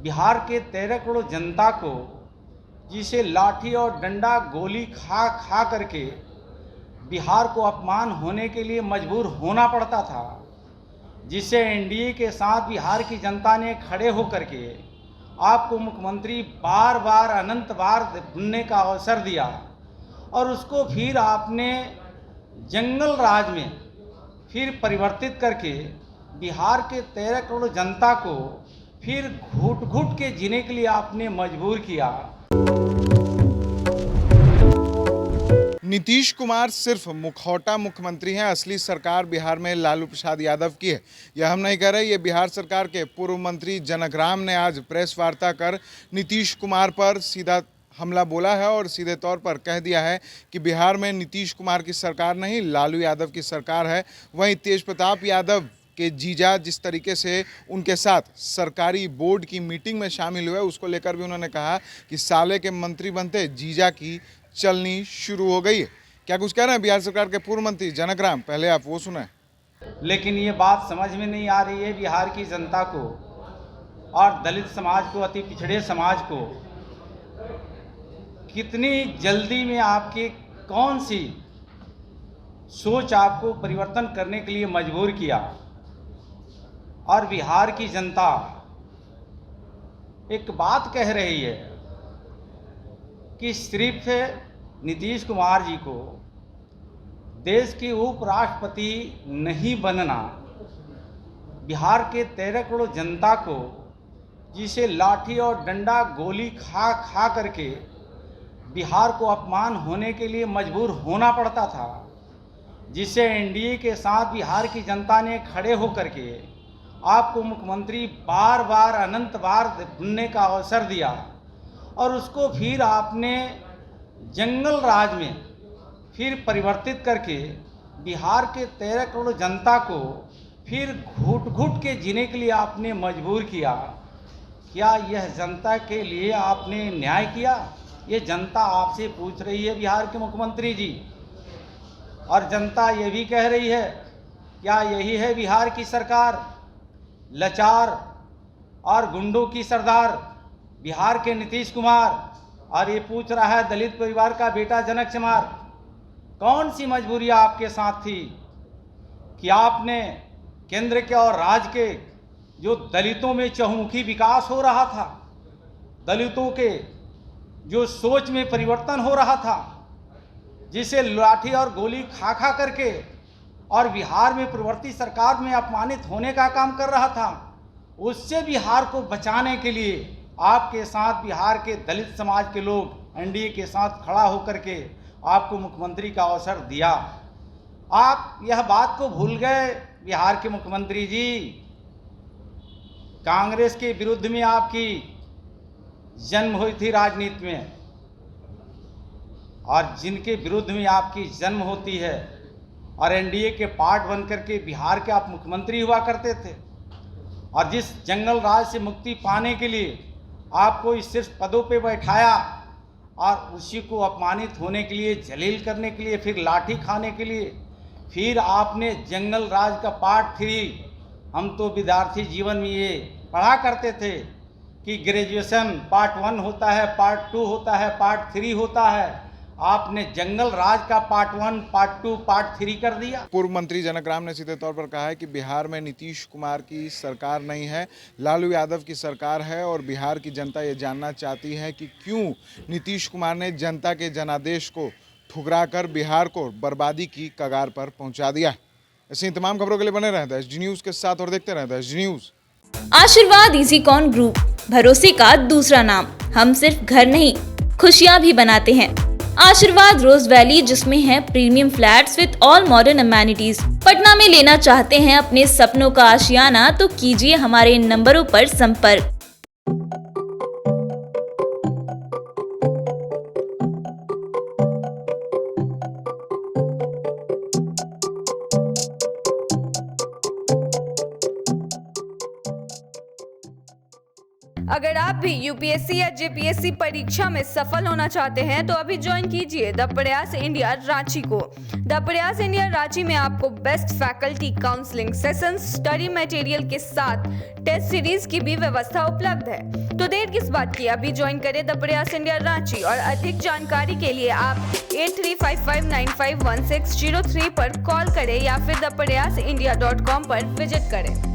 बिहार के 13 करोड़ जनता को, जिसे लाठी और डंडा गोली खा खा करके बिहार को अपमान होने के लिए मजबूर होना पड़ता था, जिसे एनडीए के साथ बिहार की जनता ने खड़े होकर के आपको मुख्यमंत्री बार बार अनंत बार बनने का अवसर दिया, और उसको फिर आपने जंगल राज में फिर परिवर्तित करके बिहार के 13 करोड़ जनता को फिर घुट घुट के जीने के लिए आपने मजबूर किया। नीतीश कुमार सिर्फ मुखौटा मुख्यमंत्री हैं, असली सरकार बिहार में लालू प्रसाद यादव की है। यह हम नहीं कह रहे, ये बिहार सरकार के पूर्व मंत्री जनक राम ने आज प्रेस वार्ता कर नीतीश कुमार पर सीधा हमला बोला है और सीधे तौर पर कह दिया है कि बिहार में नीतीश कुमार की सरकार नहीं, लालू यादव की सरकार है। वहीं तेज प्रताप यादव के जीजा जिस तरीके से उनके साथ सरकारी बोर्ड की मीटिंग में शामिल हुए, उसको लेकर भी उन्होंने कहा कि साले के मंत्री बनते जीजा की चलनी शुरू हो गई है। क्या कुछ कह रहे हैं बिहार सरकार के पूर्व मंत्री जनक राम, पहले आप वो सुनाएं। लेकिन ये बात समझ में नहीं आ रही है बिहार की जनता को और दलित समाज को, अति पिछड़े समाज को, कितनी जल्दी में आपकी कौन सी सोच आपको परिवर्तन करने के लिए मजबूर किया। और बिहार की जनता एक बात कह रही है कि सिर्फ नीतीश कुमार जी को देश के उपराष्ट्रपति नहीं बनना, बिहार के 13 करोड़ जनता को, जिसे लाठी और डंडा गोली खा खा करके बिहार को अपमान होने के लिए मजबूर होना पड़ता था, जिसे एनडीए के साथ बिहार की जनता ने खड़े होकर के आपको मुख्यमंत्री बार बार अनंत बार बनने का अवसर दिया, और उसको फिर आपने जंगल राज में फिर परिवर्तित करके बिहार के 13 करोड़ जनता को फिर घुट घुट के जीने के लिए आपने मजबूर किया। क्या यह जनता के लिए आपने न्याय किया? ये जनता आपसे पूछ रही है बिहार के मुख्यमंत्री जी, और जनता ये भी कह रही है, क्या यही है बिहार की सरकार? लाचार और गुंडों की सरदार बिहार के नीतीश कुमार, और ये पूछ रहा है दलित परिवार का बेटा जनक कुमार, कौन सी मजबूरियां आपके साथ थी कि आपने केंद्र के और राज्य के जो दलितों में चहुमुखी विकास हो रहा था, दलितों के जो सोच में परिवर्तन हो रहा था, जिसे लाठी और गोली खा खा करके और बिहार में प्रवर्ती सरकार में अपमानित होने का काम कर रहा था, उससे बिहार को बचाने के लिए आपके साथ बिहार के दलित समाज के लोग एनडीए के साथ खड़ा होकर के आपको मुख्यमंत्री का अवसर दिया। आप यह बात को भूल गए बिहार के मुख्यमंत्री जी, कांग्रेस के विरुद्ध में आपकी जन्म हुई थी राजनीति में, और जिनके विरुद्ध में आपकी जन्म होती है और एनडीए के पार्ट बनकर के बिहार के आप मुख्यमंत्री हुआ करते थे, और जिस जंगल राज से मुक्ति पाने के लिए आपको इस शीर्ष पदों पे बैठाया और उसी को अपमानित होने के लिए, जलील करने के लिए, फिर लाठी खाने के लिए, फिर आपने जंगल राज का पार्ट 3, हम तो विद्यार्थी जीवन में ये पढ़ा करते थे कि ग्रेजुएशन पार्ट 1 होता है, पार्ट 2 होता है, पार्ट 3 होता है। आपने जंगल राज का पार्ट 1, पार्ट 2, पार्ट 3 कर दिया। पूर्व मंत्री जनक राम ने सीधे तौर पर कहा है कि बिहार में नीतीश कुमार की सरकार नहीं है, लालू यादव की सरकार है, और बिहार की जनता ये जानना चाहती है कि क्यों नीतीश कुमार ने जनता के जनादेश को ठुकराकर बिहार को बर्बादी की कगार पर पहुंचा दिया। ऐसी तमाम खबरों के लिए बने रहते हैं एसडी न्यूज़ के साथ और देखते रहते हैं एसडी न्यूज़। आशीर्वाद इजीकॉन ग्रुप, भरोसे का दूसरा नाम। हम सिर्फ घर नहीं, खुशियां भी बनाते हैं। आशीर्वाद रोज वैली, जिसमें है premium flats with all modern amenities. Patna में लेना चाहते हैं अपने सपनों का आशियाना, तो कीजिए हमारे इन नंबरों पर संपर्क। अगर आप भी यूपीएससी या जेपीएससी परीक्षा में सफल होना चाहते हैं तो अभी ज्वाइन कीजिए द प्रयास इंडिया रांची को। द प्रयास इंडिया रांची में आपको best faculty, counselling sessions, study material के साथ टेस्ट सीरीज की भी व्यवस्था उपलब्ध है। तो देर किस बात की, अभी ज्वाइन करें द प्रयास इंडिया रांची। और अधिक जानकारी के लिए आप 8355951603 पर कॉल करें या फिर thepryasindia.com पर विजिट करें।